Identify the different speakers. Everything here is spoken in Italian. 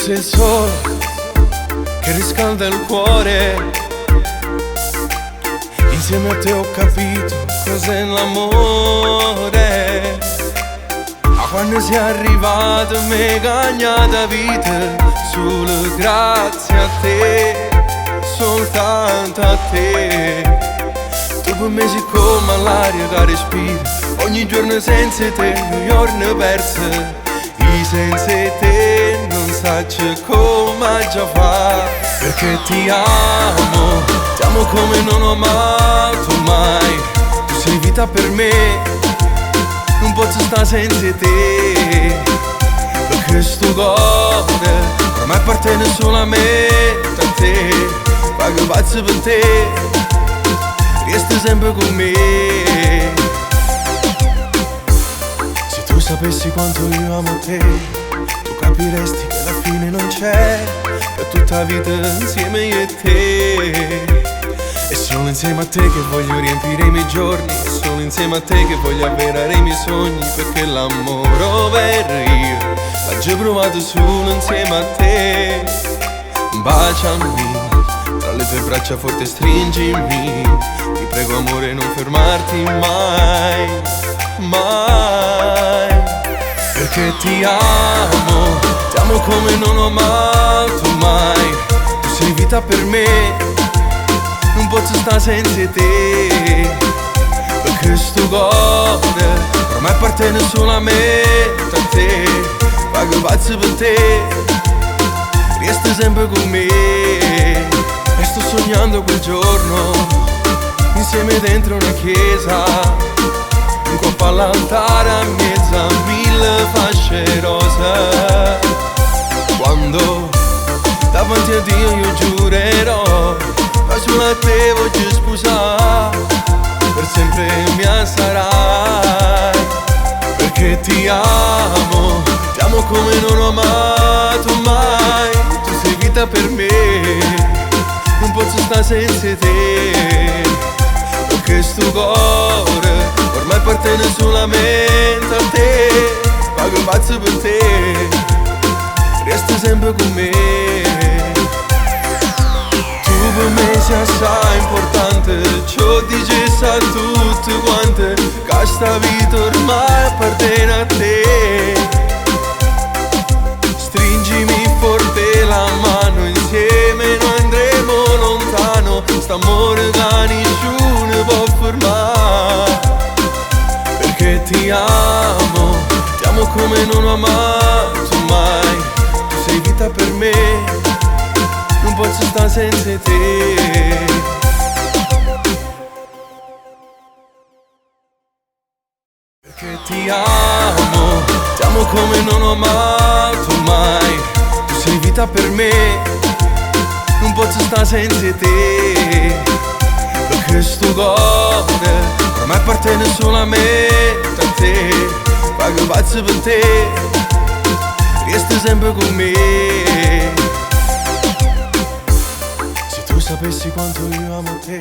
Speaker 1: sei il sole che riscalda il cuore. Insieme a te ho capito cos'è l'amore. Ma quando sei arrivato mi hai cagnata vita, solo grazie a te, soltanto a te. Tu per me sei come l'aria che respiro, ogni giorno senza te, un giorno perso. Io senza te non saccio come già fa, perché ti amo come non ho amato mai. Tu sei vita per me, non posso stare senza te, perché sto cuore ormai appartiene solamente a te. Pago pazzo per te, resti sempre con me. Se tu sapessi quanto io amo te, tu capiresti che alla fine non c'è per tutta la vita insieme io e te. È solo insieme a te che voglio riempire i miei giorni, è solo insieme a te che voglio avverare i miei sogni, perché l'amore vero io l'ho già provato solo insieme a te. Baciami, tra le tue braccia forte stringimi, ti prego amore non fermarti mai, mai. Perché ti amo come non ho amato mai. Tu sei vita per me, non posso stare senza te, perché sto cuore ormai appartiene solamente a te. Pago pazzo per te, resti sempre con me. E sto sognando quel giorno insieme dentro una chiesa, un corpo all'altare a mezzo a 1000 fasce rosa. Quando davanti a Dio io giurerò, ma solo a te voglio sposare, per sempre mia sarai. Perché ti amo come non ho amato mai. Tu sei vita per me, non posso stare senza te, perché sto cuore ormai appartiene solamente a te. Pago pazzo per te, resti sempre con me. Per me sei assai importante, ciò dice sa tutte quante, che sta vita ormai appartiene a te. Stringimi forte la mano, insieme noi andremo lontano, st'amore che nessuno può fermare. Perché ti amo come non ho amato mai. Tu sei vita per me, non posso stare senza te. Perché ti amo come non ho amato mai. Tu sei vita per me, non posso stare senza te, perché sto cuore ormai appartiene solamente a te. Pago pazzo per te, resti sempre con me. Sapessi quanto io amo te.